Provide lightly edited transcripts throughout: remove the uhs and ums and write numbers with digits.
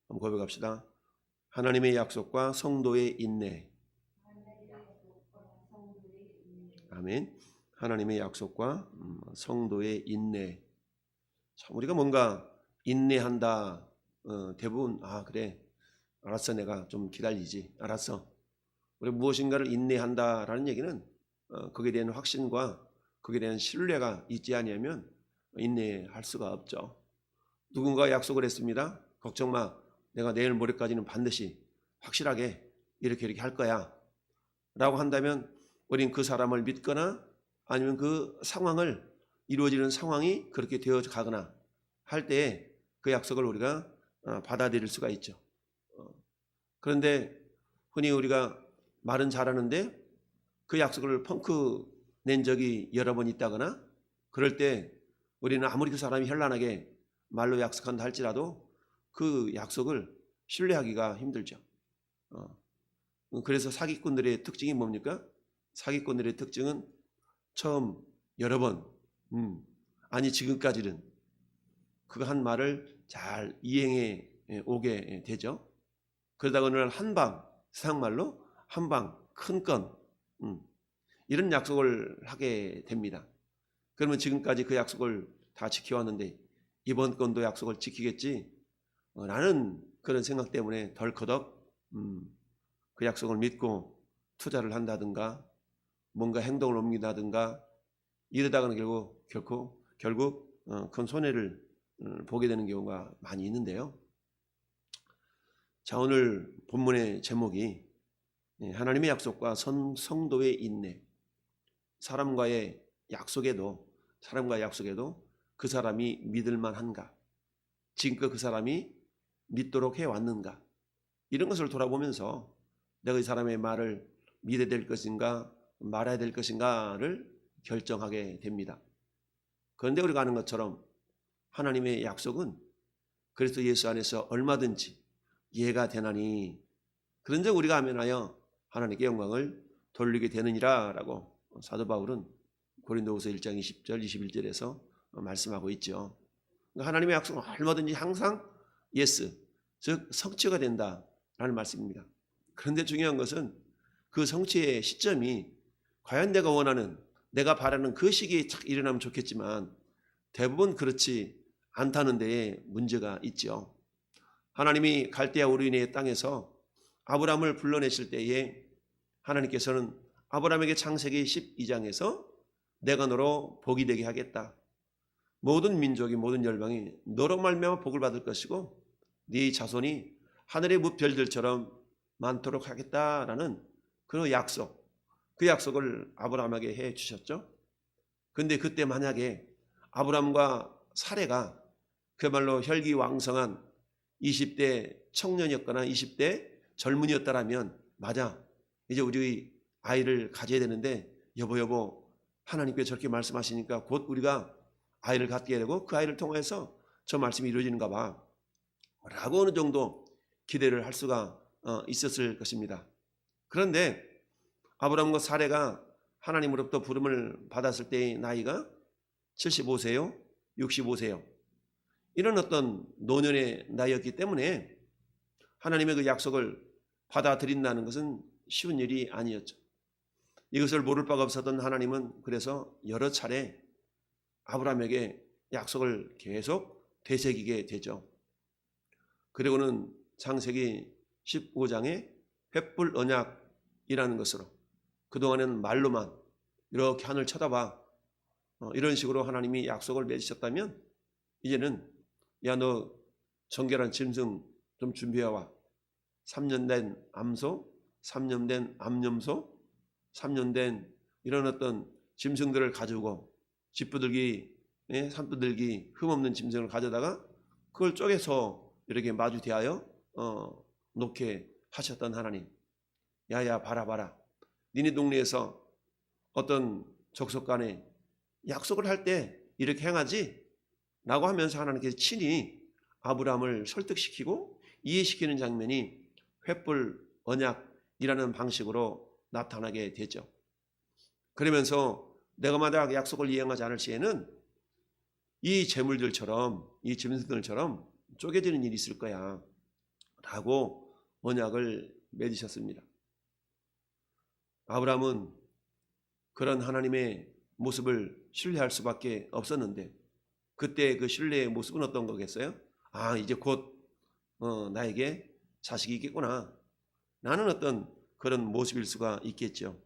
한번 고백합시다. 하나님의 약속과 성도의 인내. 아멘. 하나님의 약속과 성도의 인내. 참 우리가 뭔가 인내한다. 대부분 그래 알았어, 내가 좀 기다리지, 알았어. 우리 무엇인가를 인내한다라는 얘기는 거기에 대한 확신과 거기에 대한 신뢰가 있지 않으면 인내할 수가 없죠. 누군가 약속을 했습니다. 걱정 마, 내가 내일 모레까지는 반드시 확실하게 이렇게 할 거야 라고 한다면 우린 그 사람을 믿거나 아니면 그 상황을, 이루어지는 상황이 그렇게 되어 가거나 할 때에 그 약속을 우리가 받아들일 수가 있죠. 그런데 흔히 우리가 말은 잘하는데 그 약속을 펑크 낸 적이 여러 번 있다거나 그럴 때 우리는 아무리 그 사람이 현란하게 말로 약속한다 할지라도 그 약속을 신뢰하기가 힘들죠. 그래서 사기꾼들의 특징이 뭡니까? 사기꾼들의 특징은 처음 여러 번 아니 지금까지는 그 한 말을 잘 이행해 오게 되죠. 그러다가 어느 날 한방, 세상말로 한방 큰 건 이런 약속을 하게 됩니다. 그러면 지금까지 그 약속을 다 지켜왔는데 이번 건도 약속을 지키겠지 라는 그런 생각 때문에 덜커덕 그 약속을 믿고 투자를 한다든가 뭔가 행동을 옮긴다든가 이러다가는 결국 큰 손해를 보게 되는 경우가 많이 있는데요. 자, 오늘 본문의 제목이 하나님의 약속과 성도의 인내. 사람과의 약속에도 그 사람이 믿을 만한가, 지금껏 그 사람이 믿도록 해왔는가, 이런 것을 돌아보면서 내가 이 사람의 말을 믿어야 될 것인가 말아야 될 것인가를 결정하게 됩니다. 그런데 우리가 아는 것처럼 하나님의 약속은 그리스도 예수 안에서 얼마든지 이해가 되나니 그런즉 우리가 아멘하여 하나님께 영광을 돌리게 되느니라 라고 사도 바울은 고린도후서 1장 20절 21절에서 말씀하고 있죠. 하나님의 약속은 얼마든지 항상 예스, 즉 성취가 된다라는 말씀입니다. 그런데 중요한 것은 그 성취의 시점이 과연 내가 원하는, 내가 바라는 그 시기에 착 일어나면 좋겠지만 대부분 그렇지 않다는 데에 문제가 있죠. 하나님이 갈대아 우르의 땅에서 아브라함을 불러내실 때에 하나님께서는 아브라함에게 창세기 12장에서 내가 너로 복이 되게 하겠다. 모든 민족이 모든 열방이 너로 말미암아 복을 받을 것이고 네 자손이 하늘의 무별들처럼 많도록 하겠다라는 그 약속, 그 약속을 아브라함에게 해 주셨죠. 그런데 그때 만약에 아브라함과 사레가 그야말로 혈기왕성한 20대 청년이었거나 20대 젊은이였다라면 맞아, 이제 우리 아이를 가져야 되는데 여보 하나님께 저렇게 말씀하시니까 곧 우리가 아이를 갖게 되고 그 아이를 통해서 저 말씀이 이루어지는가 봐 라고 어느 정도 기대를 할 수가 있었을 것입니다. 그런데 아브라함과 사레가 하나님으로부터 부름을 받았을 때의 나이가 75세요 65세요 이런 어떤 노년의 나이였기 때문에 하나님의 그 약속을 받아들인다는 것은 쉬운 일이 아니었죠. 이것을 모를 바가 없었던 하나님은 그래서 여러 차례 아브라함에게 약속을 계속 되새기게 되죠. 그리고는 창세기 15장에 횃불 언약이라는 것으로 그동안에는 말로만 이렇게 하늘 쳐다봐 이런 식으로 하나님이 약속을 맺으셨다면 이제는 야, 너 정결한 짐승 좀 준비해와. 3년 된 암소, 3년 된 암염소, 3년 된 이런 어떤 짐승들을 가지고 집부들기, 산부들기 흠없는 짐승을 가져다가 그걸 쪼개서 이렇게 마주 대하여 놓게 하셨던 하나님. 야야 봐라 니네 동네에서 어떤 족속 간에 약속을 할 때 이렇게 행하지? 라고 하면서 하나님께서 친히 아브라함을 설득시키고 이해시키는 장면이 횃불 언약이라는 방식으로 나타나게 되죠. 그러면서 내가 만약 약속을 이행하지 않을 시에는 이 재물들처럼 이 짐승들처럼 쪼개지는 일이 있을 거야. 라고 언약을 맺으셨습니다. 아브라함은 그런 하나님의 모습을 신뢰할 수밖에 없었는데 그때 그 신뢰의 모습은 어떤 거겠어요? 이제 곧 나에게 자식이 있겠구나. 나는 어떤 그런 모습일 수가 있겠죠.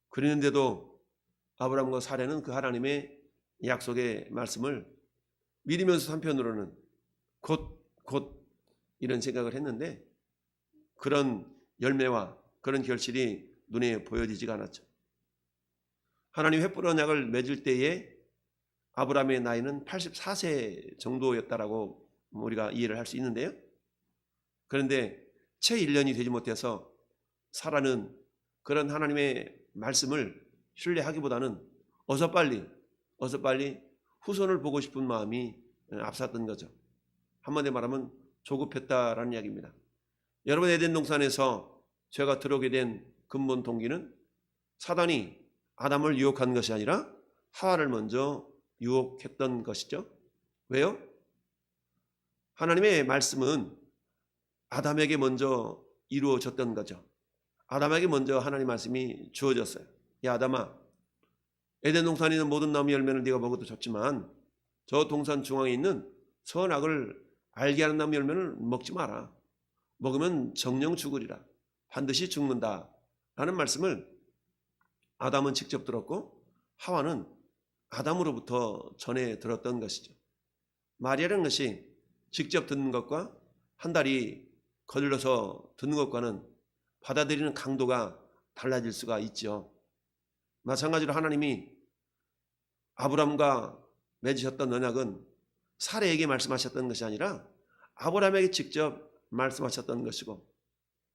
그랬는데도 아브라함과 사례는 그 하나님의 약속의 말씀을 믿으면서 한편으로는 곧 이런 생각을 했는데 그런 열매와 그런 결실이 눈에 보여지지가 않았죠. 하나님 횃불 언약을 맺을 때에 아브라함의 나이는 84세 정도였다라고 우리가 이해를 할 수 있는데요. 그런데 채 1년이 되지 못해서 사라는 그런 하나님의 말씀을 신뢰하기보다는 어서 빨리 후손을 보고 싶은 마음이 앞섰던 거죠. 한마디로 말하면 조급했다라는 이야기입니다. 여러분, 에덴 동산에서 죄가 들어오게 된 근본 동기는 사단이 아담을 유혹한 것이 아니라 하와를 먼저 유혹했던 것이죠. 왜요? 하나님의 말씀은 아담에게 먼저 이루어졌던 거죠. 아담에게 먼저 하나님 말씀이 주어졌어요. 야 아담아, 에덴 동산에 있는 모든 나무 열매는 네가 먹어도 좋지만 저 동산 중앙에 있는 선악을 알게 하는 나무 열매는 먹지 마라. 먹으면 정령 죽으리라. 반드시 죽는다. 라는 말씀을 아담은 직접 들었고 하와는 아담으로부터 전해 들었던 것이죠. 말이라는 것이 직접 듣는 것과 한 달이 거들러서 듣는 것과는 받아들이는 강도가 달라질 수가 있죠. 마찬가지로 하나님이 아브라함과 맺으셨던 언약은 사례에게 말씀하셨던 것이 아니라 아브라함에게 직접 말씀하셨던 것이고,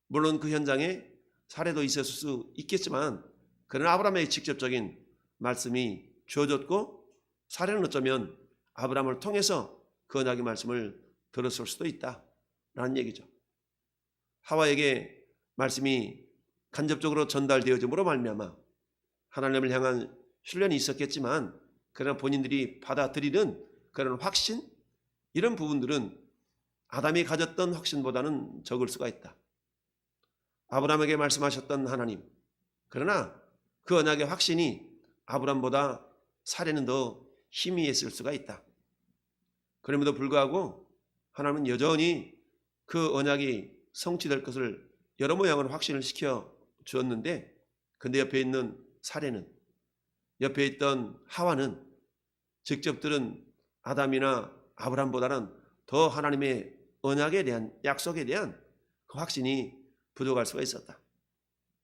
물론 그 현장에 사례도 있었을 수 있겠지만 그러나 아브라함에게 직접적인 말씀이 주어졌고 사례는 어쩌면 아브라함을 통해서 그 언약의 말씀을 들었을 수도 있다라는 얘기죠. 하와에게 말씀이 간접적으로 전달되어짐으로 말미암아 하나님을 향한 신뢰는 있었겠지만 그러나 본인들이 받아들이는 그런 확신, 이런 부분들은 아담이 가졌던 확신보다는 적을 수가 있다. 아브라함에게 말씀하셨던 하나님, 그러나 그 언약의 확신이 아브라함보다 사례는 더 희미했을 수가 있다. 그럼에도 불구하고 하나님은 여전히 그 언약이 성취될 것을 여러 모양으로 확신을 시켜 주었는데, 근데 옆에 있는 사례는, 옆에 있던 하와는 직접 들은 아담이나 아브라함보다는 더 하나님의 언약에 대한, 약속에 대한 그 확신이 부족할 수가 있었다.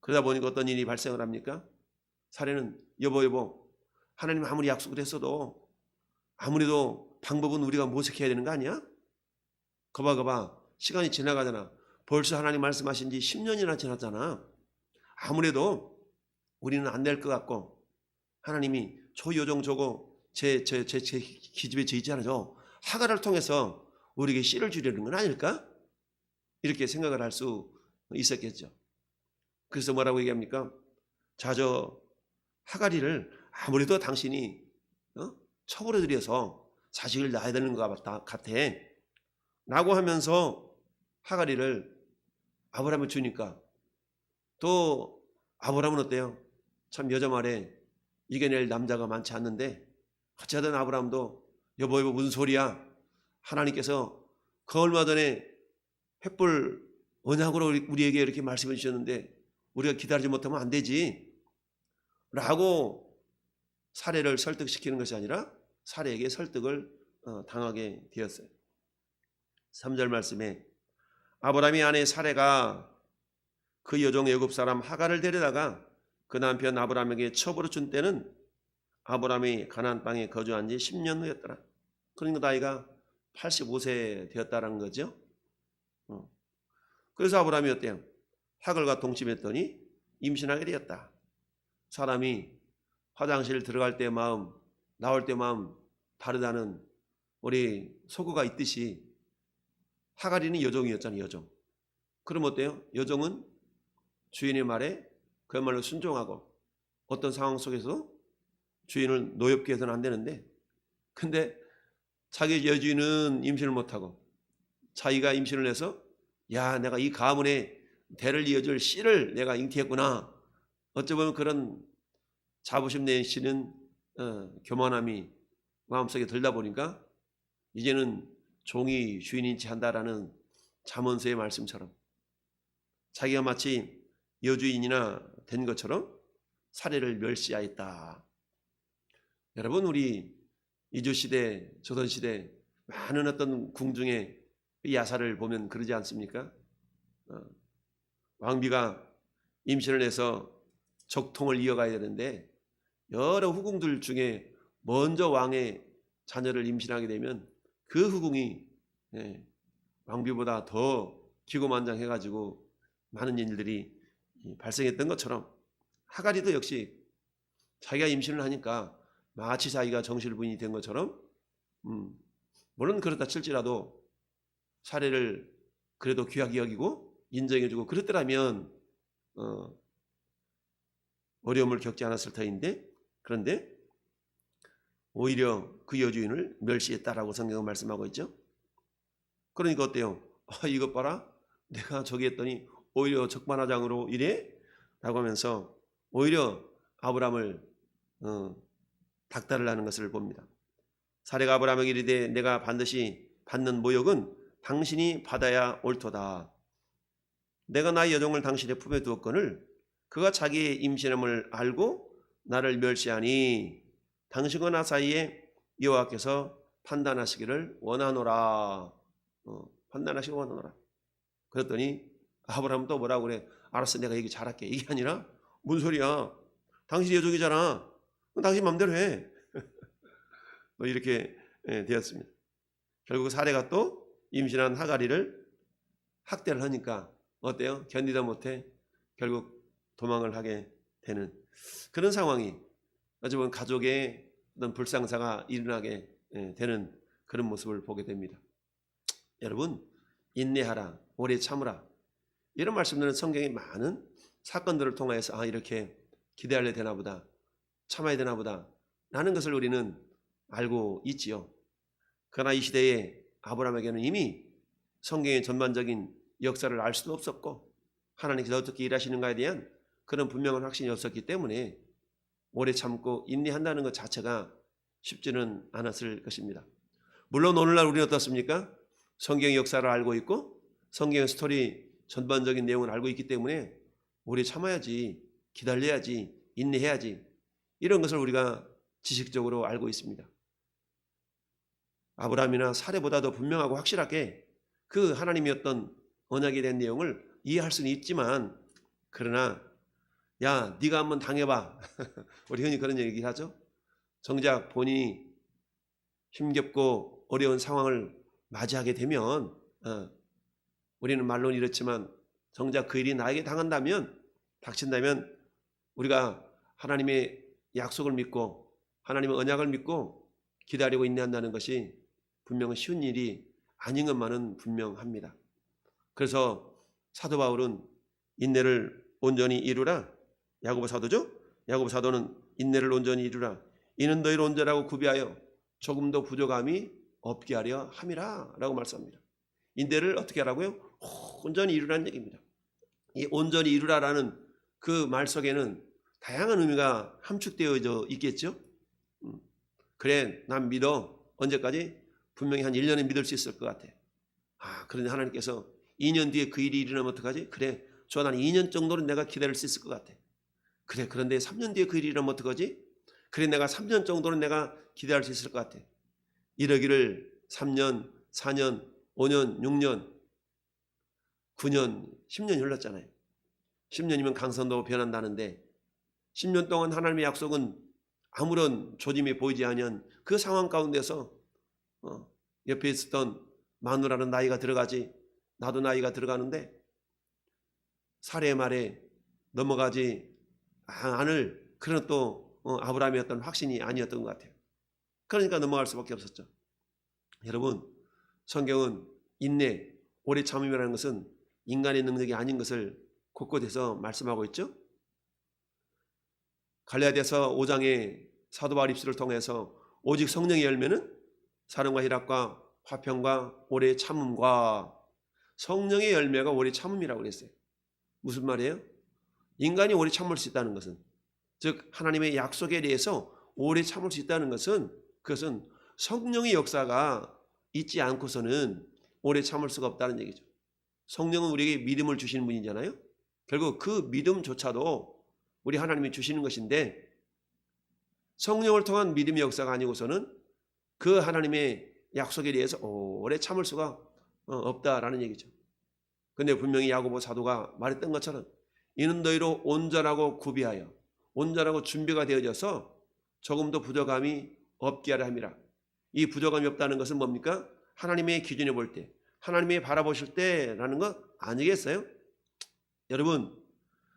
그러다 보니까 어떤 일이 발생을 합니까? 사례는 여보 하나님 아무리 약속을 했어도 아무래도 방법은 우리가 모색해야 되는 거 아니야? 거봐 시간이 지나가잖아. 벌써 하나님 말씀하신 지 10년이나 지났잖아. 아무래도 우리는 안 될 것 같고 하나님이 저 요정 저거 제 기집애 저 있잖아요. 하가를 통해서 우리에게 씨를 주려는 건 아닐까? 이렇게 생각을 할 수 있었겠죠. 그래서 뭐라고 얘기합니까? 저 하가리를 아무래도 당신이 처벌해 드려서 자식을 낳아야 되는 것 같아 라고 하면서 하가리를 아브라함에 주니까, 또 아브라함은 어때요? 참 여자 말에 이겨낼 남자가 많지 않는데 어쨌든 아브라함도 여보 무슨 소리야? 하나님께서 그 얼마 전에 횃불 언약으로 우리에게 이렇게 말씀해 주셨는데 우리가 기다리지 못하면 안 되지 라고 사례를 설득시키는 것이 아니라 사례에게 설득을 당하게 되었어요. 3절 말씀에 아브라함의 아내 사례가 그 여종 애굽 사람 하가를 데려다가 그 남편 아브라함에게 첩으로 준 때는 아브라함이 가나안 땅에 거주한 지 10년 후였더라. 그러니까 나이가 85세 되었다는 거죠. 그래서 아브라함이 어때요? 하갈과 동침했더니 임신하게 되었다. 사람이 화장실 들어갈 때 마음, 나올 때 마음 다르다는 우리 속어가 있듯이 하갈이는 여종이었잖아요. 여종. 그럼 어때요? 여종은 주인의 말에 그야말로 순종하고 어떤 상황 속에서 주인을 노엽게 해서는 안 되는데, 근데 자기 여주인은 임신을 못하고 자기가 임신을 해서 야, 내가 이 가문의 대를 이어줄 씨를 내가 잉태했구나. 어찌 보면 그런 자부심 내시는 교만함이 마음속에 들다 보니까 이제는 종이 주인인 체 한다라는 잠언서의 말씀처럼 자기가 마치 여주인이나 된 것처럼 사례를 멸시하였다. 여러분, 우리 이주시대, 조선시대 많은 어떤 궁중의 야사를 보면 그러지 않습니까? 왕비가 임신을 해서 적통을 이어가야 되는데 여러 후궁들 중에 먼저 왕의 자녀를 임신하게 되면 그 후궁이 왕비보다 더 기고만장해가지고 많은 일들이 발생했던 것처럼 하갈이도 역시 자기가 임신을 하니까 마치 자기가 정실 부인이 된 것처럼 물론 그렇다 칠지라도 사례를 그래도 귀하게 여기고 인정해주고 그랬더라면 어려움을 겪지 않았을 터인데, 그런데 오히려 그 여주인을 멸시했다라고 성경은 말씀하고 있죠. 그러니까 어때요? 이것 봐라, 내가 저기 했더니 오히려 적반하장으로 이래? 라고 하면서 오히려 아브람을 닥달을 하는 것을 봅니다. 사례가 아브람에게 이르되 내가 반드시 받는 모욕은 당신이 받아야 옳도다. 내가 나의 여종을 당신의 품에 두었거늘 그가 자기의 임신함을 알고 나를 멸시하니 당신과 나 사이에 여호와께서 판단하시기를 원하노라. 판단하시기를 원하노라. 그랬더니 아브라함은 또 뭐라고 그래? 알았어, 내가 얘기 잘할게. 이게 아니라 뭔 소리야? 당신이 여종이잖아. 당신 맘대로 해. 이렇게 되었습니다. 결국 사례가 또 임신한 하갈이를 학대를 하니까 어때요? 견디다 못해 결국 도망을 하게 되는 그런 상황이 어찌 보면 가족의 어떤 불상사가 일어나게 되는 그런 모습을 보게 됩니다. 여러분, 인내하라, 오래 참으라, 이런 말씀들은 성경의 많은 사건들을 통해서 이렇게 기대하려 되나 보다, 참아야 되나 보다 라는 것을 우리는 알고 있지요. 그러나 이 시대에 아브라함에게는 이미 성경의 전반적인 역사를 알 수도 없었고 하나님께서 어떻게 일하시는가에 대한 그런 분명한 확신이 없었기 때문에 오래 참고 인내한다는 것 자체가 쉽지는 않았을 것입니다. 물론 오늘날 우리는 어떻습니까? 성경의 역사를 알고 있고 성경의 스토리 전반적인 내용을 알고 있기 때문에 오래 참아야지, 기다려야지, 인내해야지, 이런 것을 우리가 지식적으로 알고 있습니다. 아브라함이나 사례보다 더 분명하고 확실하게 그 하나님의 어떤 언약에 대한 내용을 이해할 수는 있지만, 그러나 야, 네가 한번 당해봐. 우리 흔히 그런 얘기 하죠. 정작 본인이 힘겹고 어려운 상황을 맞이하게 되면 우리는 말로는 이렇지만 정작 그 일이 나에게 당한다면, 닥친다면 우리가 하나님의 약속을 믿고 하나님의 언약을 믿고 기다리고 인내한다는 것이 분명 쉬운 일이 아닌 것만은 분명합니다. 그래서 사도 바울은 인내를 온전히 이루라. 야고보 사도죠. 야고보 사도는 인내를 온전히 이루라. 이는 너희를 온전하고 구비하여 조금도 부족함이 없게 하려 함이라 라고 말씀합니다. 인내를 어떻게 하라고요? 온전히 이루라는 얘기입니다. 이 온전히 이루라라는 그 말 속에는 다양한 의미가 함축되어져 있겠죠. 그래, 난 믿어. 언제까지? 분명히 한 1년은 믿을 수 있을 것 같아. 그런데 하나님께서 2년 뒤에 그 일이 일어나면 어떡하지? 그래, 좋아, 난 2년 정도는 내가 기다릴 수 있을 것 같아. 그래, 그런데 3년 뒤에 그 일이 일어나면 어떡하지? 그래, 내가 3년 정도는 내가 기다릴 수 있을 것 같아. 이러기를 3년, 4년, 5년, 6년, 9년, 10년이 흘렀잖아요. 10년이면 강선도 변한다는데 10년 동안 하나님의 약속은 아무런 조짐이 보이지 않은 그 상황 가운데서 옆에 있었던 마누라는 나이가 들어가지, 나도 나이가 들어가는데 사례의 말에 넘어가지 않을 그런 또 아브라함의 어떤 확신이 아니었던 것 같아요. 그러니까 넘어갈 수밖에 없었죠. 여러분, 성경은 인내, 오래 참음이라는 것은 인간의 능력이 아닌 것을 곳곳에서 말씀하고 있죠. 갈라디아서 5장의 사도 바울 입술을 통해서 오직 성령의 열매는 사랑과 희락과 화평과 오래 참음과 성령의 열매가 오래 참음이라고 그랬어요. 무슨 말이에요? 인간이 오래 참을 수 있다는 것은, 즉 하나님의 약속에 대해서 오래 참을 수 있다는 것은, 그것은 성령의 역사가 있지 않고서는 오래 참을 수가 없다는 얘기죠. 성령은 우리에게 믿음을 주시는 분이잖아요. 결국 그 믿음조차도 우리 하나님이 주시는 것인데, 성령을 통한 믿음의 역사가 아니고서는 그 하나님의 약속에 대해서 오래 참을 수가 없다라는 얘기죠. 근데 분명히 야고보 사도가 말했던 것처럼 이는 너희로 온전하고 구비하여 온전하고 준비가 되어져서 조금도 부족함이 없게 하려 함이라. 이 부족함이 없다는 것은 뭡니까? 하나님의 기준에 볼 때, 하나님이 바라보실 때라는 것 아니겠어요? 여러분,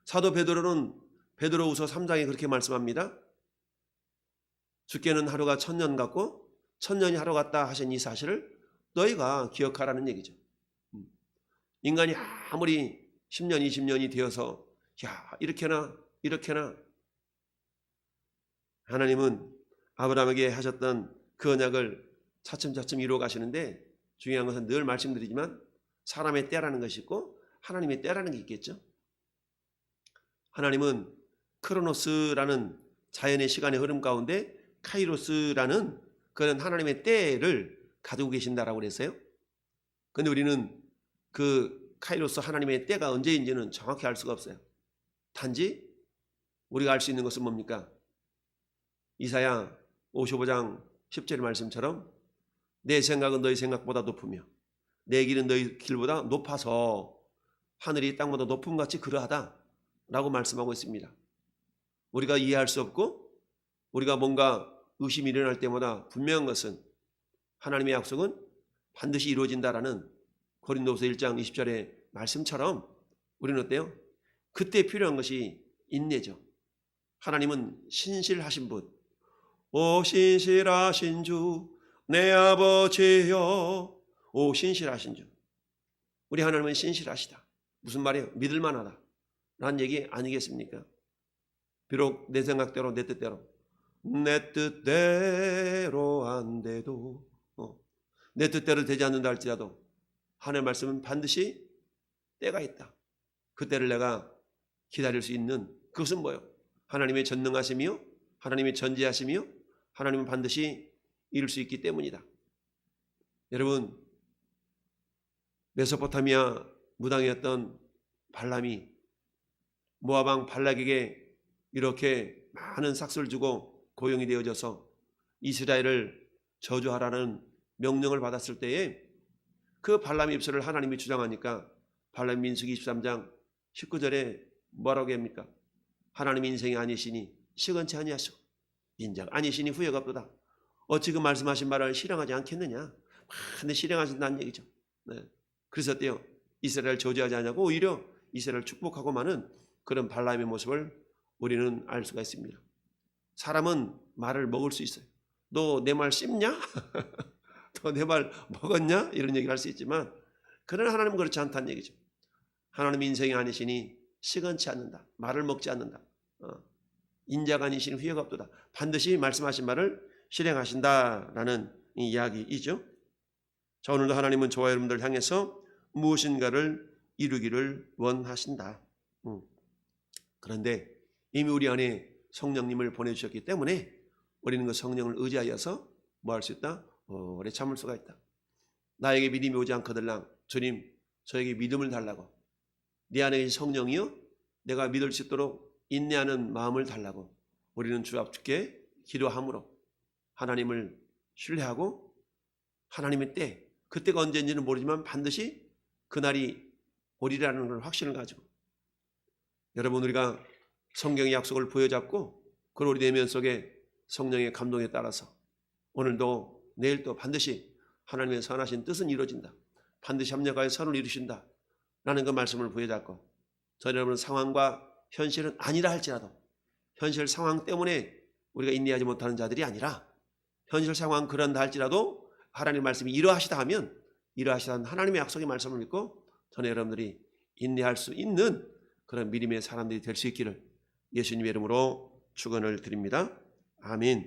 사도 베드로는 베드로후서 3장에 그렇게 말씀합니다. 주께는 하루가 1000년 같고 1000년이 하루 같다 하신 이 사실을 너희가 기억하라는 얘기죠. 인간이 아무리 10년, 20년이 되어서 이렇게나 하나님은 아브라함에게 하셨던 그 언약을 차츰차츰 이루어 가시는데, 중요한 것은 늘 말씀드리지만 사람의 때라는 것이 있고 하나님의 때라는 게 있겠죠. 하나님은 크로노스라는 자연의 시간의 흐름 가운데 카이로스라는 그런 하나님의 때를 가지고 계신다라고 그랬어요. 근데 우리는 그 카이로스 하나님의 때가 언제인지는 정확히 알 수가 없어요. 단지 우리가 알 수 있는 것은 뭡니까? 이사야 55장 10절 말씀처럼 내 생각은 너희 생각보다 높으며 내 길은 너희 길보다 높아서 하늘이 땅보다 높음같이 그러하다 라고 말씀하고 있습니다. 우리가 이해할 수 없고 우리가 뭔가 의심이 일어날 때마다 분명한 것은 하나님의 약속은 반드시 이루어진다라는 고린도후서 1장 20절의 말씀처럼 우리는 어때요? 그때 필요한 것이 인내죠. 하나님은 신실하신 분, 오 신실하신 주 내 아버지여, 오 신실하신 주. 우리 하나님은 신실하시다. 무슨 말이에요? 믿을만하다 라는 얘기 아니겠습니까? 비록 내 생각대로 내 뜻대로 내 뜻대로 안 돼도 내 뜻대로 되지 않는다 할지라도 하나님의 말씀은 반드시 때가 있다. 그 때를 내가 기다릴 수 있는 그것은 뭐예요? 하나님의 전능하심이요, 하나님의 전지하심이요, 하나님은 반드시 이룰 수 있기 때문이다. 여러분, 메소포타미아 무당이었던 발람이 모압 왕 발락에게 이렇게 많은 삭스를 주고 고용이 되어져서 이스라엘을 저주하라는 명령을 받았을 때에 그 발람의 입술을 하나님이 주장하니까 발람 민수기 23장 19절에 뭐라고 합니까? 하나님 인생이 아니시니 시건치 아니하시고 인자가 아니시니 후회가 없도다. 어찌 그 말씀하신 말을 실행하지 않겠느냐? 근데 실행하신다는 얘기죠. 네. 그래서 어때요? 이스라엘 저주하지 않냐고 오히려 이스라엘 축복하고 마는 그런 발람의 모습을 우리는 알 수가 있습니다. 사람은 말을 먹을 수 있어요. 너 내 말 씹냐? 너 내 말 먹었냐? 이런 얘기를 할 수 있지만 그러나 하나님은 그렇지 않다는 얘기죠. 하나님 인생이 아니시니 시건치 않는다. 말을 먹지 않는다. 인자가 아니시니 후회가 없도다. 반드시 말씀하신 말을 실행하신다라는 이야기이죠. 자, 오늘도 하나님은 저와 여러분들 향해서 무엇인가를 이루기를 원하신다. 그런데 이미 우리 안에 성령님을 보내주셨기 때문에 우리는 그 성령을 의지하여서 뭐 할 수 있다? 오래 참을 수가 있다. 나에게 믿음이 오지 않거들랑 주님 저에게 믿음을 달라고, 내 안에 계신 성령이요 내가 믿을 수 있도록 인내하는 마음을 달라고 우리는 주 앞주께 기도함으로 하나님을 신뢰하고 하나님의 때, 그때가 언제인지는 모르지만 반드시 그날이 오리라는 걸 확신을 가지고, 여러분 우리가 성경의 약속을 부여잡고 그 우리 내면 속에 성령의 감동에 따라서 오늘도 내일도 반드시 하나님의 선하신 뜻은 이루어진다. 반드시 합력하여 선을 이루신다 라는 그 말씀을 부여잡고, 저 여러분 상황과 현실은 아니라 할지라도 현실 상황 때문에 우리가 인내하지 못하는 자들이 아니라 현실 상황 그런다 할지라도 하나님의 말씀이 이러하시다 하면 이러하시다는 하나님의 약속의 말씀을 믿고 저는 여러분들이 인내할 수 있는 그런 믿음의 사람들이 될 수 있기를 예수님의 이름으로 축원을 드립니다. 아멘.